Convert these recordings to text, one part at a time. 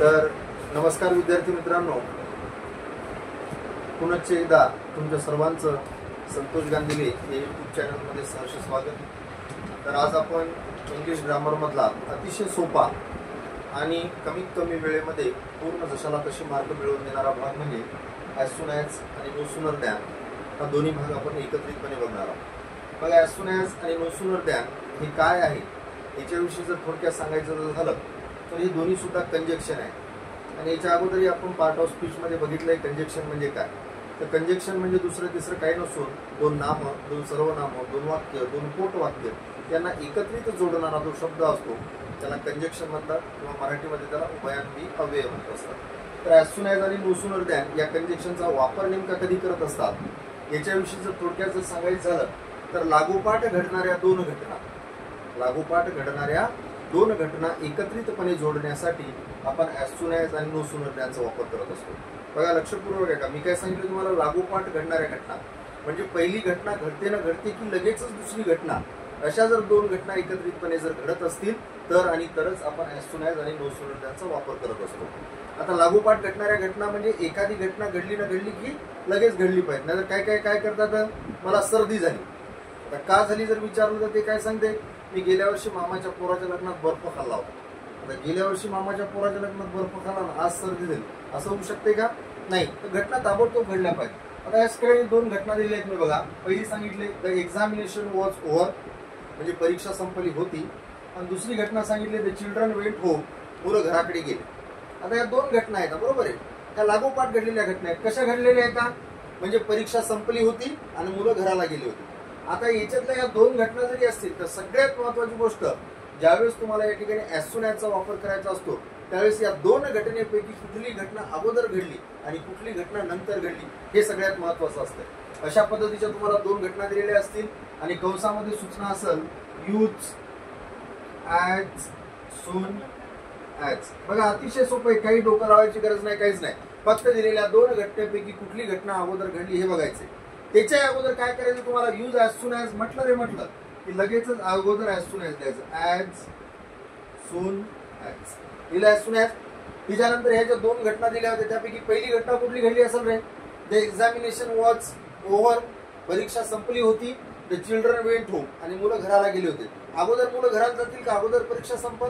तर नमस्कार विद्यार्थी मित्रांनो, पुनश्च एकदा तुमच्या सर्वांचं संतोष गांधीले या यूट्यूब चॅनलमध्ये सहर्ष स्वागत। तर आज आपण इंग्लिश ग्रामर मधला अतिशय सोपा आणि कमीत कमी वेळेमध्ये पूर्ण जशाला तशी मार्क मिळवून देणारा भाग म्हणजे ॲज सून ॲज आणि नो सूनर दॅन हा दोन्ही भाग आपण एकत्रितपणे बघणार आहोत। बघा, ॲज सून ॲज आणि नो सूनर दॅन हे काय आहे याच्याविषयी जर थोडक्यात सांगायचं झालं तर हे दोन्ही सुद्धा कंजक्शन आहे। आणि याच्या अगोदरही आपण पार्ट ऑफ स्पीचमध्ये बघितलंय कंजक्शन म्हणजे काय। तर कंजक्शन म्हणजे दुसरं तिसरं काही नसून दोन नाम, दोन सर्वनाम, दोन वाक्य, दोन पोटवाक्य यांना एकत्रित जोडणारा जो शब्द असतो त्याला कंजक्शन म्हणतात किंवा मराठीमध्ये त्याला उभयान्वी अव्यय म्हणत असतात। तर ॲज सून ॲज आणि नो सूनर दॅन या कंजक्शनचा वापर नेमका कधी करत असतात याच्याविषयी जर थोडक्यात जर सांगायचं झालं तर लागोपाठ घडणाऱ्या दोन घटना एकत्रितपणे जोडण्यासाठी आपण ॲज सून ॲज आणि नो सूनर दॅनचा वापर करत असतो। बघा, लक्षपूर्वक आहे का, मी काय सांगितलं तुम्हाला, लागोपाठ घडणाऱ्या घटना म्हणजे पहिली घटना घडते ना घडते की लगेचच दुसरी घटना, अशा जर दोन घटना एकत्रितपणे जर घडत असतील तर आणि तरच आपण ॲज सून ॲज आणि नो सूनर दॅनचा वापर करत असतो। आता लागोपाठ घडणाऱ्या घटना म्हणजे एखादी घटना घडली ना घडली की लगेच घडली पाहिजे, नाहीतर काय करतात, मला सर्दी झाली, आता का झाली जर विचारलं तर ते काय सांगते, मी गेल्या वर्षी मामाच्या पोराच्या लग्नात बर्फ खाल्ला होता। आता गेल्या वर्षी मामाच्या पोराच्या लग्नात बर्फ खाल्ला ना, आज सर्दी झाली, असं होऊ शकते का? नाही। तर घटना ताबडतोब घडल्या पाहिजे। आता याकडे दोन घटना दिल्या आहेत मी, बघा, पहिली सांगितले द एक्झामिनेशन वॉज ओव्हर म्हणजे परीक्षा संपली होती, आणि दुसरी घटना सांगितली द चिल्ड्रन वेंट होम, मुलं घराकडे गेले। आता या दोन घटना आहेत, बरोबर आहे, त्या लागोपाठ घडलेल्या घटना आहेत। कशा घडलेल्या आहेत का, म्हणजे परीक्षा संपली होती आणि मुलं घराला गेली होती। आता याच्यातल्या या दोन घटना जरी असतील तर सगळ्यात महत्वाची गोष्ट, ज्यावेळेस तुम्हाला या ठिकाणी ॲज सून ॲजचा वापर करायचा असतो त्यावेळेस या दोन घटनेपैकी कुठली घटना अगोदर घडली आणि कुठली घटना नंतर घडली हे सगळ्यात महत्वाचं असतं। अशा पद्धतीच्या तुम्हाला दोन घटना दिलेल्या असतील आणि कंसामध्ये सूचना असेल यूज ॲज सून ॲज। बघा, अतिशय सोपं आहे, काही डोकं लावायची गरज नाही, काहीच नाही, फक्त दिलेल्या दोन घटनेपैकी कुठली घटना अगोदर घडली हे बघायचे। त्याच्या अगोदर काय करायचं, तुम्हाला यूज ॲज सून ॲज म्हटलं की लगेचच अगोदर ॲज सून ॲज द्यायचं, ॲज सून ॲज दिला ॲज सून ॲज। त्याच्यानंतर ह्या ज्या दोन घटना दिल्या होत्या त्यापैकी पहिली घटना कुठली घडली असेल रे, द एक्झामिनेशन वॉज ओव्हर परीक्षा संपली होती, द चिल्ड्रन वेंट होम आणि मुलं घराला गेले होते। अगोदर मुलं घरात जातील का अगोदर परीक्षा संपल?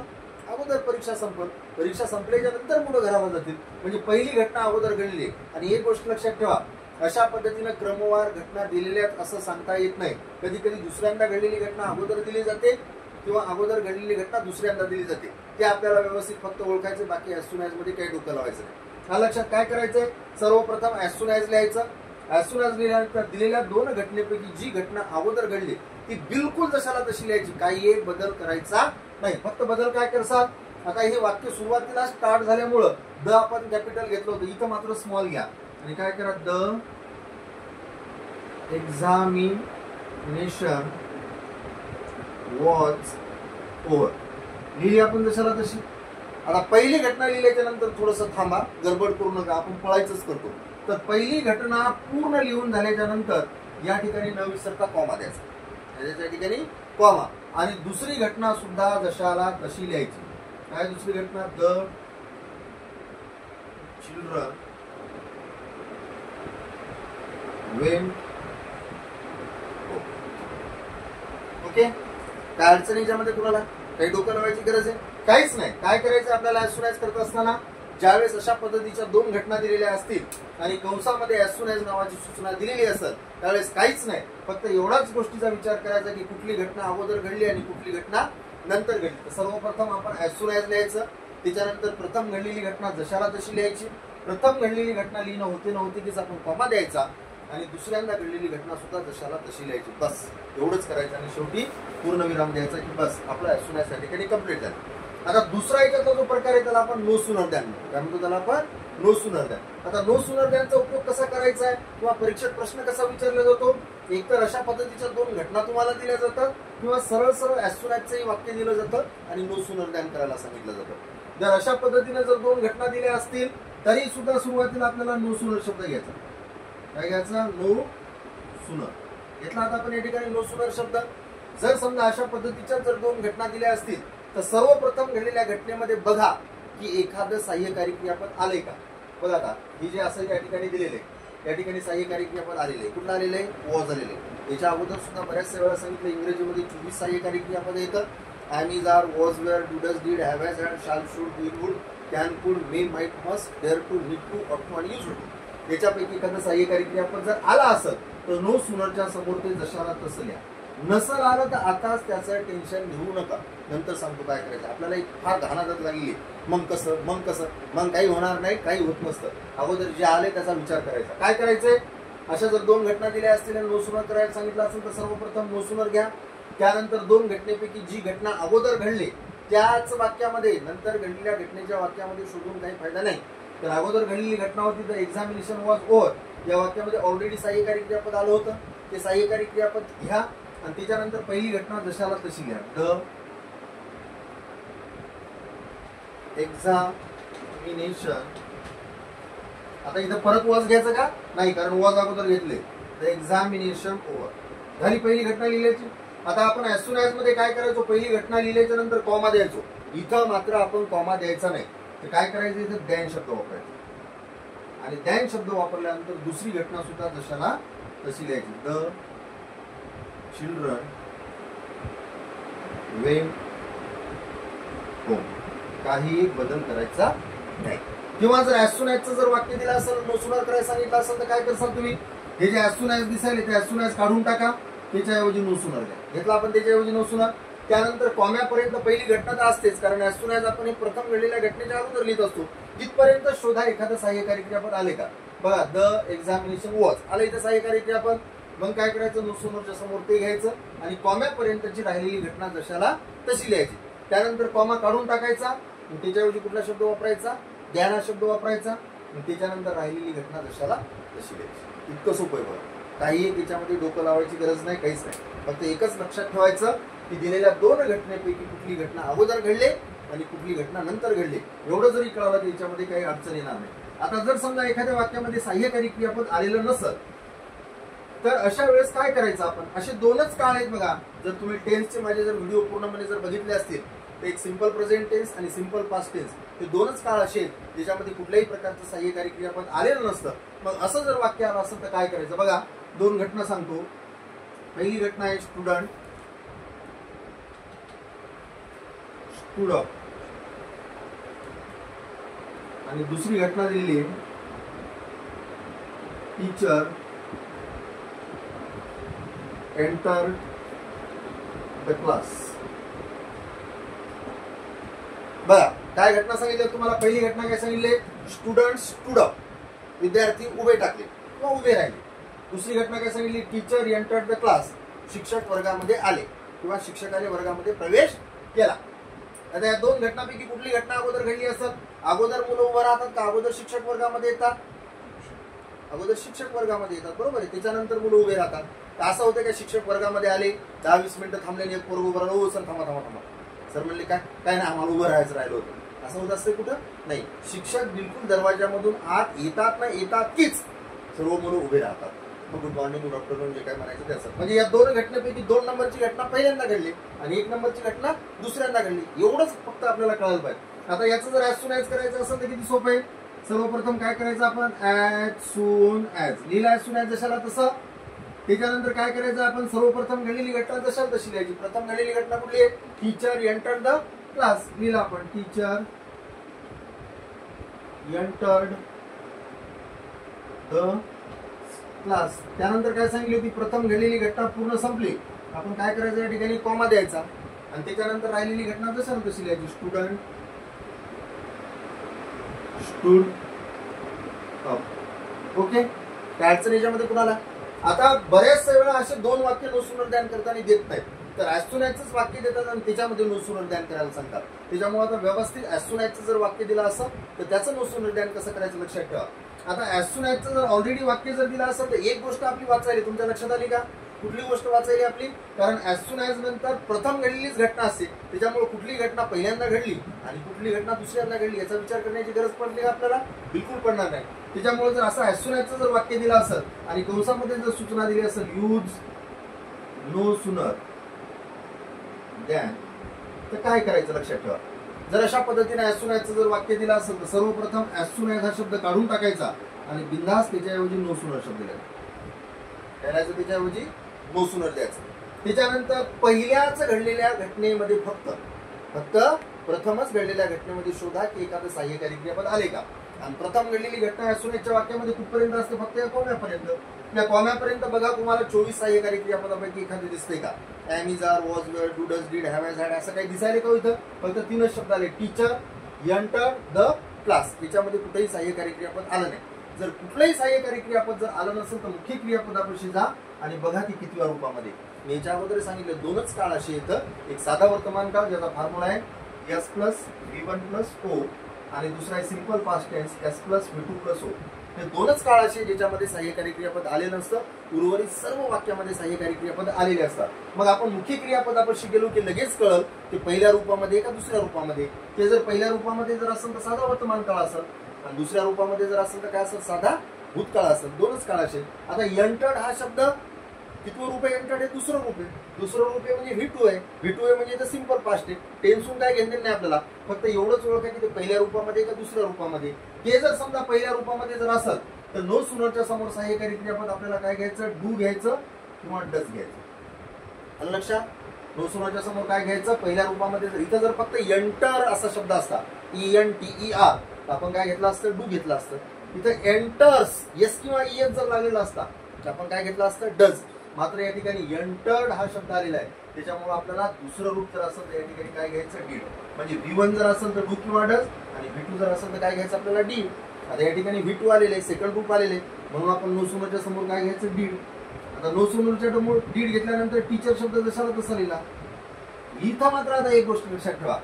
अगोदर परीक्षा संपल, परीक्षा संपल्याच्या नंतर मुलं घराला जातील, म्हणजे पहिली घटना अगोदर घडली। आणि एक गोष्ट लक्षात ठेवा, अशा पद्धतीनं क्रमवार घटना दिलेल्या असं सांगता येत नाही। कधी कधी दुसऱ्यांदा घडलेली घटना अगोदर दिली जाते किंवा अगोदर घडलेली घटना दुसऱ्यांदा दिली जाते, ते आपल्याला व्यवस्थित फक्त ओळखायचं, बाकी ॲज सून ॲज मध्ये काही डोकं लावायचं नाही। हा लक्षात काय करायचंय, सर्वप्रथम ॲज सून ॲज लिहायचं। ॲज सून ॲज लिहिल्यानंतर दिलेल्या दोन घटनेपैकी जी घटना अगोदर घडली ती बिलकुल जशाला तशी लिहायची, काही एक बदल करायचा नाही। फक्त बदल काय करसाल, आता हे वाक्य सुरुवातीला स्टार्ट झाल्यामुळं द आपण कॅपिटल घेतलं होतं, इथं मात्र स्मॉल घ्या आणि काय करा, द एक्झामिनेशन वॉज ओव्हर लिहिली आपण जशाला तशी। आता पहिली घटना लिहिल्याच्या नंतर थोडंसं थांबा, गडबड करू नका, आपण पळायचंच करतो। तर पहिली घटना पूर्ण लिहून झाल्याच्या नंतर या ठिकाणी न विसरता कॉमा द्यायचा, याच्या ठिकाणी कॉमा, आणि दुसरी घटना सुद्धा जशाला तशी लिहायची। काय दुसरी घटना, द चिल्ड्रन वेंट ओके। काय अडचण याच्यामध्ये तुम्हाला काही डोकं लावायची गरज आहे? काहीच नाही। काय करायचं आपल्याला ॲज सून ॲज करत असताना, ज्यावेळेस अशा पद्धतीच्या दोन घटना दिलेल्या असतील आणि कंसामध्ये ॲज सून ॲज नावाची सूचना दिलेली असेल त्यावेळेस काहीच नाही, फक्त एवढाच गोष्टीचा विचार करायचा की कुठली घटना अगोदर घडली आणि कुठली घटना नंतर घडली। तर सर्वप्रथम आपण ॲज सून ॲज लिहायचं, त्याच्यानंतर प्रथम घडलेली घटना जशाला तशी लिहायची। प्रथम घडलेली घटना लिहिणं होते नव्हते कीच आपण कॉमा द्यायचा आणि दुसऱ्यांदा घडलेली घटना सुद्धा जशाला तशी लिहायची, बस एवढंच करायचं आणि शेवटी पूर्णविराम द्यायचा की बस आपलं ॲज सून ॲज या ठिकाणी कंप्लीट झालं। आता दुसरा याच्यातला जो प्रकार आहे त्याला आपण नो सूनर दॅन म्हणतो, काय म्हणतो त्याला आपण, नो सूनर दॅन। आता नो सूनर दॅनचा उपयोग कसा करायचा आहे किंवा परीक्षेत प्रश्न कसा विचारला जातो, एकतर अशा पद्धतीच्या दोन घटना तुम्हाला दिल्या जातात किंवा सरळ सरळ ॲज सून ॲजचंही वाक्य दिलं जातं आणि नो सूनर दॅन करायला सांगितलं जातं। जर अशा पद्धतीने जर दोन घटना दिल्या असतील तरी सुद्धा सुरुवातीला आपल्याला नो सूनर शब्द घ्यायचा, काय घ्यायचा, नो सूनर घेतला। आता आपण या ठिकाणी नो सूनर शब्द जर समजा अशा पद्धतीच्या जर दोन घटना दिल्या असतील तर सर्वप्रथम घडलेल्या घटनेमध्ये बघा की एखादं सहाय्यकारी क्रियापद आले का. बघा आता ही जे असं या ठिकाणी दिलेले या ठिकाणी सहाय्यकारी क्रियापद आलेले कुठलं आलेलं आहे वॉज आलेले. याच्या अगोदर सुद्धा बऱ्याचशा वेळा सांगितलं इंग्रजीमध्ये 24 सहाय्यकारी क्रियापद येतं. Am is are was were do does did have has had shall should will would can could may might must dare to need to ought to आणि यूज टू. याच्यापैकी एखादं सहाय्यकारी क्रियापद जर आला असेल तर नो सुनरच्या समोर ते जशाला तसं लिहा. नसल आलं तर आताच त्याचं टेन्शन घेऊ नका, नंतर सांगतो काय करायचं. आपल्याला एक फार घाणागत लागली मग कसं मग काही होणार नाही, काही होत नसतं. अगोदर जे आले त्याचा विचार करायचा. काय करायचंय, अशा जर 2 घटना दिल्या असतील आणि नो सुनर करायला सांगितलं असेल तर सर्वप्रथम नो सुनर घ्या. त्यानंतर 2 घटनेपैकी जी घटना अगोदर घडली त्याच वाक्यामध्ये नंतर घडलेल्या घटनेच्या वाक्यामध्ये शोधून काही फायदा नाही. तर अगोदर घडलेली घटना होती तर एक्झामिनेशन वॉज ओव्हर या वाक्यामध्ये ऑलरेडी सहाय्यकारी क्रियापद आलं होतं. ते सहाय्यकारी क्रियापद घ्या आणि त्याच्यानंतर पहिली घटना जशाला तशी घ्या. The examination. आता इथं परत वॉज घ्यायचं का नाही, कारण वॉज अगोदर घेतले. द एक्झामिनेशन ओव्हर झाली पहिली घटना लिहिल्याची. आता आपण ॲज सून ॲज मध्ये काय करायचो, पहिली घटना लिहिल्याच्या नंतर कॉमा द्यायचो. इथं मात्र आपण कॉमा द्यायचा नाही. तर काय करायचं, इथं दॅन शब्द वापरायचा आणि दॅन शब्द वापरल्यानंतर दुसरी घटना सुद्धा जशाला तशी लिहायची. The children went home. काही बदल करायचा नाही. किंवा जर ॲज सून ॲजचं जर वाक्य दिलं असेल, नो सुनर करायला सांगितलं असेल तर काय करसाल तुम्ही, हे जे ॲज सून ॲज दिसायले ते ॲज सून ॲज काढून टाका. त्याच्याऐवजी नो सुनर घ्या. घेतला आपण त्याच्याऐवजी नो सुनर. त्यानंतर कॉम्यापर्यंत पहिली घटना तर असतेच, कारण ॲज सून ॲज आपण हे प्रथम घडलेल्या घटनेच्या अगोदर लिहित असतो. तिथपर्यंत शोधा एखादं सहाय्यकारी क्रियापद आले का. बघा द एक्झामिनेशन वॉज आलं इथं सहाय्यकारी क्रियापद. मग काय करायचं, नो सुनरच्या समोर ते घ्यायचं आणि कॉम्यापर्यंतची राहिलेली घटना जशाला तशी लिहायची. त्यानंतर कॉमा काढून टाकायचा. त्याच्याऐवजी कुठला शब्द वापरायचा, द्याना शब्द वापरायचा. त्याच्यानंतर राहिलेली घटना जशाला तशी लिहायची. इतकं सोपं आहे बघा. काही त्याच्यामध्ये डोकं लावायची गरज नाही, काहीच नाही. फक्त एकच लक्षात ठेवायचं की दिलेल्या 2 घटनेपैकी कुठली घटना अगोदर घडले आणि कुठली घटना नंतर घडले. एवढं जरी कळलं तर याच्यामध्ये काही अडचण येणार नाही. आता जर समजा एखाद्या वाक्यामध्ये सहाय्यकारी क्रियापद आलेलं नसलं तर अशा वेळेस काय करायचं आपण, असे 2च काळ आहेत बघा. जर तुम्ही टेन्सचे माझे जर व्हिडिओ पूर्णपणे जर बघितले असतील तर एक सिंपल प्रेझेंट टेन्स आणि सिंपल पास्ट टेन्स हे 2च काळ असे आहेत ज्याच्यामध्ये कुठल्याही प्रकारचं सहाय्यकारी क्रियापद आलेलं नसतं. मग असं जर वाक्य आलं असेल तर काय करायचं, बघा 2 घटना सांगतो. पहिली घटना आहे स्टुडंट स्टूड अप आणि दुसरी घटना दिलेली आहे टीचर एंटर द क्लास. बघा काय घटना सांगितली तुम्हाला. पहिली घटना काय सांगितली, स्टुडंट स्टूड अप, विद्यार्थी उभे टाकले किंवा उभे राहिले. दुसरी घटना काय सांगितली, टीचर एंटर्ड द क्लास, शिक्षक वर्गामध्ये आले किंवा शिक्षकाने वर्गामध्ये प्रवेश केला. आता या 2 घटनापैकी कुठली घटना अगोदर घडली असत, अगोदर मुलं उभं राहतात का अगोदर शिक्षक वर्गामध्ये येतात, अगोदर शिक्षक वर्गामध्ये येतात बरोबर आहे. त्याच्यानंतर मुलं उभे राहतात. तर असं होतं का शिक्षक वर्गामध्ये आले 10-20 मिनिटं थांबले, एक पोरग उभं राहिलं, सर थांबा थांबा थांबा, सर म्हणले काय काय नाही आम्हाला उभं राहायचं राहिलं होतं. असं होत असतं कुठं नाही. शिक्षक बिलकुल दरवाजामधून आत येतात ना येतात कीच सर्व मुलं उभे राहतात. मग गुड मॉर्निंग गुड आफ्टरनून जे काय म्हणायचं त्याचं. म्हणजे या 2 घटनेपैकी 2 नंबरची घटना पहिल्यांदा घडली आणि 1 नंबरची घटना दुसऱ्यांदा घडली. एवढंच फक्त आपल्याला कळायला पाहिजे. आता याचं जर ॲज सून ॲज करायचं असेल तर किती सोपं आहे. सर्वप्रथम काय करायचं आपण, ॲज सून ॲज लिहिला, ॲज सून ॲज जशाला तसं. त्याच्यानंतर काय करायचं आपण, सर्वप्रथम घडलेली घटना जशाला तशी लिहायची. प्रथम घडलेली घटना कुठली आहे, टीचर एंटर्ड द क्लास. लिहिला आपण टीचर एंटर्ड द क्लास. त्यानंतर काय सांगितली होती, प्रथम घडलेली घटना पूर्ण संपली. आपण काय करायचं, या ठिकाणी कॉमा द्यायचा आणि त्याच्यानंतर राहिलेली घटना जशाला तशी लिहायची. Student stood up. ओके, काय अडचण याच्यामध्ये कुणाला. आता बऱ्याच वेळा असे 2 वाक्य नो सुनर ध्यान करताना देत नाहीत, तर ॲज सून ॲजच वाक्य देतात आणि त्याच्यामध्ये नो सुनर ध्यान करायला सांगतात. त्याच्यामुळे आता व्यवस्थित ॲज सून ॲजचं जर वाक्य दिलं असं तर त्याचं नो सुनर ध्यान कसं करायचं लक्षात ठेवा. आता ॲज सून ॲजचं जर ऑलरेडी वाक्य जर दिलं असेल तर एक गोष्ट आपली वाचायली, तुमच्या लक्षात आली का, कुठली गोष्ट वाचायली आपली, कारण ॲज सून ॲज नंतर प्रथम घडलेलीच घटना असते. त्याच्यामुळे कुठली घटना पहिल्यांदा घडली आणि कुठली घटना दुसऱ्यांदा घडली याचा विचार करण्याची गरज पडली का आपल्याला, बिलकुल पडणार नाही. त्याच्यामुळे जर असं ॲज सून ॲजचं जर वाक्य दिलं असेल आणि कंसामध्ये जर सूचना दिली असेल यूज नो सुनर दॅन, तर काय करायचं लक्षात ठेवा. जर अशा पद्धतीने ॲज सून ॲजचं जर वाक्य दिलं असेल तर सर्वप्रथम ॲज सून ॲज हा शब्द काढून टाकायचा आणि बिंदास त्याच्याऐवजी नो सूनर शब्द द्यायचा, त्याच्याऐवजी नो सूनर द्यायचं. त्याच्यानंतर पहिल्याच घडलेल्या घटनेमध्ये फक्त प्रथमच घडलेल्या घटनेमध्ये शोधा की एखादं सहाय्यकारी क्रियापद आले का. आणि प्रथम घडलेली घटना ॲज सून ॲजच्या वाक्यामध्ये कुठपर्यंत असते, फक्त या कॉम्यापर्यंत. या कॉम्यापर्यंत बघा तुम्हाला 24 सहाय्यकारी क्रियापदापैकी एखादी दिसते का. Am is are, was were, do does did, have has had असं काही दिसायला का इथं. फक्त 3च शब्द आले, टीचर, एंटर, द क्लास. याच्यामध्ये कुठेही सहाय्यकारी क्रियापद आलं नाही. जर कुठलंही सहाय्यकारी क्रियापद जर आलं नसेल तर मुख्य क्रियापदापाशी जा आणि बघा ती कितव्या रूपामध्ये. मी याच्या अगोदर सांगितलं 2च काळ असे येतं, एक साधा वर्तमान काळ ज्याचा फॉर्म्युला आहे S plus V1 plus O आणि दुसरा आहे simple past tense S plus V2 plus O. हे 2च काळ असे ज्याच्यामध्ये सहाय्यकारी क्रियापद आले नसतं. उर्वरित सर्व वाक्यामध्ये सहाय्यकारी क्रियापद आलेले असतात. मग आपण मुख्य क्रियापदापाशी गेलो की लगेच कळल ते पहिल्या रूपामध्ये का दुसऱ्या रूपामध्ये. ते जर पहिल्या रूपामध्ये जर असेल तर साधा वर्तमान काळ असेल आणि दुसऱ्या रूपामध्ये जर असेल तर काय असेल, साधा भूतकाळ असेल. 2च काळ असेल. आता एंटर्ड हा शब्द कितवं रूप आहे, एंटर्ड हे दुसरं रूप आहे. दुसरं रूप आहे म्हणजे V2 आहे. V2 आहे म्हणजे सिंपल पास्ट आहे. टेन्सून काय घेणं नाही आपल्याला, फक्त एवढंच ओळख आहे की ते पहिल्या रूपामध्ये का दुसऱ्या रूपामध्ये. ते जर समजा पहिल्या रूपामध्ये जर असेल तर नो सूनरच्या समोर सहाय्यकारी क्रियापद आपल्याला काय घ्यायचं, डू घ्यायचं किंवा डज घ्यायचं. आलं लक्षात. नो सूनरच्या समोर काय घ्यायचं, पहिल्या रूपामध्ये जर इथं जर फक्त एंटर असा शब्द असता ENTER तर आपण काय घेतलं असतं, डू घेतलं असतं. इथं एंटर्स एस किंवा ES जर लागलेला असता तर आपण काय घेतलं असतं, डज. मात्र या ठिकाणी एंटर्ड हा शब्द आलेला आहे त्याच्यामुळे आपल्याला दुसरं रूप जर असेल तर या ठिकाणी काय घ्यायचं, डीड. म्हणजे V1 जर असेल तर डू किंवा डज आणि V2 जर असेल तर काय घ्यायचं आपल्याला, डीड. आता या ठिकाणी V2 आलेले आहे, सेकंड रूप आलेले म्हणून आपण नो सूनरच्या समोर काय घ्यायचं, डीड. आता नो सूनरच्या समोर डीड घेतल्यानंतर टीचर शब्द जसाला तसा लिहिला. इथं मात्र आता एक गोष्ट लक्षात ठेवा,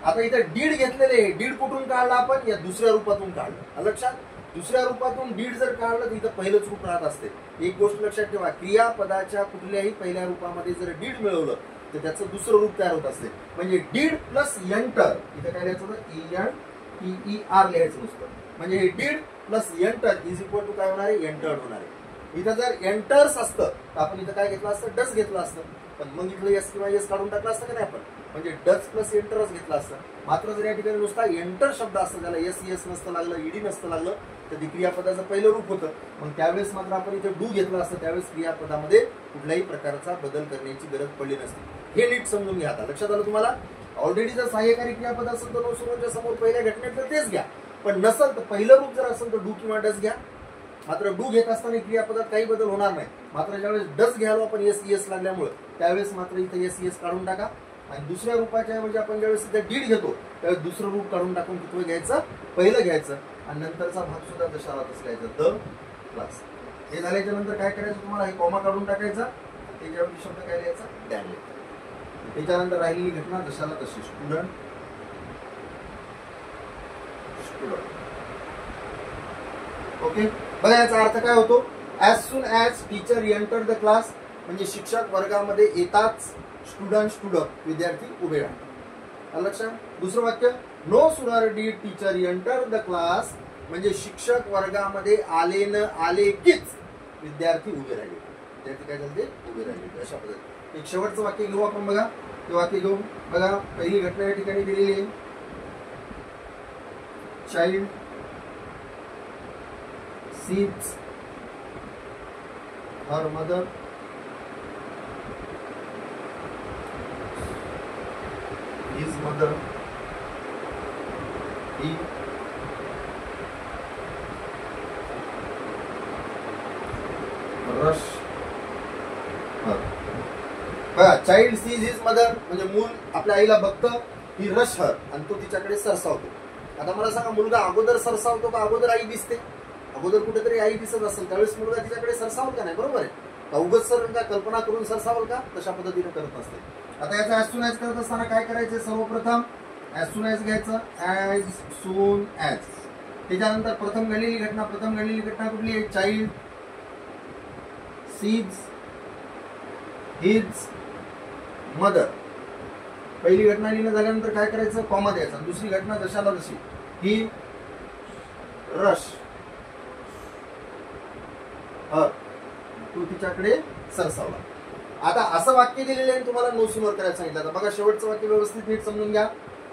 आता इथं डीड घेतलेले, डीड कुठून काढला आपण, या दुसऱ्या रूपातून काढलं. लक्षात. दुसऱ्या रूपातून डीड जर काढलं तर इथं पहिलंच रूप राहत असते. एक गोष्ट लक्षात ठेवा, क्रियापदाच्या कुठल्याही पहिल्या रूपामध्ये जर डीड मिळवलं तर त्याचं दुसरं रूप तयार होत असते. म्हणजे डीड प्लस एंटर, इथं काय लिहायचं होतं, ENTER लिहायचं नुसतं. म्हणजे हे did plus enter is equal to काय होणार आहे, एंटर्ड होणार आहे. इथं जर एंटर्स असतं तर आपण इथं काय घेतलं असतं, डस घेतलं असतं. पण मग इथलं एस किंवा एस काढून टाकलं असतं का नाही आपण, म्हणजे डच प्लस एंटरच घेतलं असतं. मात्र जर या ठिकाणी नुसता एंटर शब्द असतं, त्याला ES नसतं लागलं, ED नसतं लागलं तर ते क्रियापदाचं पहिलं रूप होतं. मग त्यावेळेस मात्र आपण इथे डू घेतलं असतं, त्यावेळेस क्रियापदामध्ये कुठल्याही प्रकारचा बदल करण्याची गरज पडली नसती. हे नीट समजून घ्या. आता लक्षात आलं तुम्हाला. ऑलरेडी जर सहाय्यकारी क्रियापद असेल तर नो सूनरच्या समोर पहिल्या घटनेत तेच घ्या. पण नसेल तर पहिलं रूप जर असेल तर डू किंवा डस घ्या. मात्र डू घेत असताना क्रियापदात काही बदल होणार नाही. मात्र ज्यावेळेस डस घ्यालो आपण ES लागल्यामुळे त्यावेळेस मात्र इथे ES काढून टाका. आणि दुसऱ्या रूपाच्या ऐवजी आपण ज्यावेळेस इथे डीड घेतो त्यावेळेस दुसरं रूप काढून टाकून कितवं घ्यायचं, पहिलं घ्यायचं आणि नंतरचा भाग सुद्धा तशाला तसं घ्यायचं, द क्लास. हे झाल्याच्या नंतर काय करायचं तुम्हाला, हे कॉमा काढून टाकायचा, त्याच्यावरती शब्द काय लिहायचा, डॅन लिहायचा. त्याच्यानंतर राहिलेली घटना जशाला तशी, स्टुडंट. ओके. बघा याचा अर्थ काय होतो, as soon as teacher enter the class म्हणजे शिक्षक वर्गामध्ये येताच स्टुडंट विद्यार्थी उभे राहतात. लक्षात. दुसरं वाक्य, no sooner did teacher enter the class म्हणजे शिक्षक वर्गामध्ये आले न आले कीच विद्यार्थी उभे राहिले. विद्यार्थी काय झाले, उभे राहिले. अशा पद्धतीने एक शेवटचं वाक्य घेऊ आपण. बघा ते वाक्य घेऊ. बघा पहिली घटना या ठिकाणी दिलेली आहे, child seize her mother his mother, he rush her. बघा चाइल्ड सीज हिज मदर म्हणजे मूल आपल्या आईला बघतं, ही रश हर आणि तो तिच्याकडे सरसावतो. आता मला सांगा, मुलगा अगोदर सरसावतो का अगोदर आई दिसते? अगोदर कुठेतरी आई दिसत असेल त्यावेळेस मुलगा तिच्याकडे सरसावल का नाही, बरोबर आहे का? उगाच सर कल्पना करून सरसावल का? तशा पद्धतीने करत नसते. आता याचा ॲज सून ॲज करत असताना काय करायचं, सर्वप्रथम ॲज सून ॲज घ्यायचं, ॲज सून ॲज. त्याच्यानंतर प्रथम घडलेली घटना कुठली आहे, चाइल्ड सीज हिज मदर. पहिली घटना लिहिणं झाल्यानंतर काय करायचं, कॉमा द्यायचा. दुसरी घटना जशाला जशी, ही रश हर, तू तिच्याकडे सरसावला. आता असं वाक्य दिलेलं आहे तुम्हाला नो सूनर करायला सांगितलं. बघा शेवटचं वाक्य व्यवस्थित नीट समजून घ्या.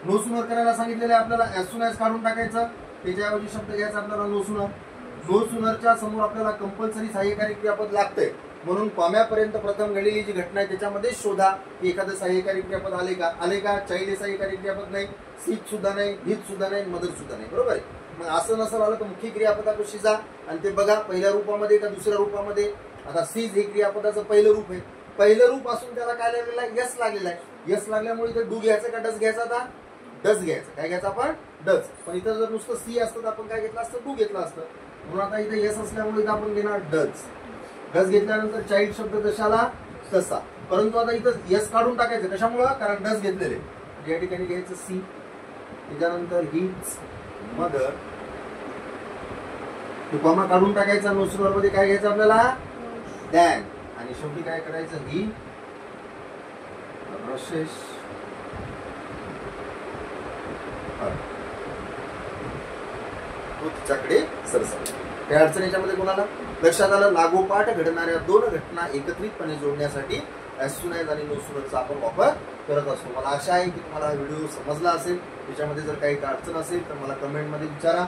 नो सुनर करायला सांगितलेलं आहे आपल्याला, ॲज सून ॲज काढून टाकायचं, त्याच्याऐवजी शब्द घ्यायचा आपल्याला नो सुनर. नो सुनरच्या समोर आपल्याला कंपल्सरी सहाय्यकारी क्रियापद लागतंय, म्हणून कॉम्यापर्यंत प्रथम घडलेली जी घटना आहे त्याच्यामध्ये शोधा की एखादं सहाय्यकारी क्रियापद आले का. आले का? चाइल्ड हे सहाय्यकारी क्रियापद नाही, सीट सुद्धा नाही, हित सुद्धा नाही, मदर सुद्धा नाही. बरोबर आहे. मग असं नसेल आलं तर मुख्य क्रियापदापाशी जा आणि ते बघा पहिल्या रूपामध्ये का दुसऱ्या रूपामध्ये. आता सीज हे क्रियापदाचं पहिलं रूप आहे, पहिलं रूप असून त्याला काय लागलेलं आहे? यस लागलेला आहे. यस लागल्यामुळे इथे डू घ्यायचं का डस घ्यायचा? आता डस घ्यायचं. काय घ्यायचं आपण? डस. पण इथं जर नुसतं सी असतं तर आपण काय घेतलं असतं? डू घेतलं असतं. म्हणून आता इथे यस असल्यामुळे इथं आपण घेणार डस. डस घेतल्यानंतर चाइल्ड शब्द जशाला तसा, परंतु आता इथं यस काढून टाकायचं. कशामुळं? कारण डस घेतलेले. या ठिकाणी घ्यायचं सी, त्याच्यानंतर हिज मदर, कॉमा काढून टाकायचा. नो सुनर मध्ये काय घ्यायचं आपल्याला? दॅन. आणि शेवटी काय करायचं? ही रशेस तिच्याकडे सरसर. त्या अडचणीच्यामध्ये कोणाला लक्षात आलं? लागोपाठ घडणाऱ्या दोन घटना एकत्रितपणे जोडण्यासाठी ॲज सून ॲज आणि नो सुनरचा आपण वापर करत असतो. मला आशा आहे की तुम्हाला हा व्हिडिओ समजला असेल. त्याच्यामध्ये जर काही अडचण असेल तर मला कमेंटमध्ये विचारा.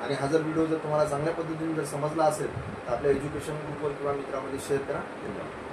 आणि हा जर व्हिडिओ जर तुम्हाला चांगल्या पद्धतीने जर समजला असेल तर आपल्या एज्युकेशन ग्रुपवर किंवा मित्रांमध्ये शेअर करा. धन्यवाद.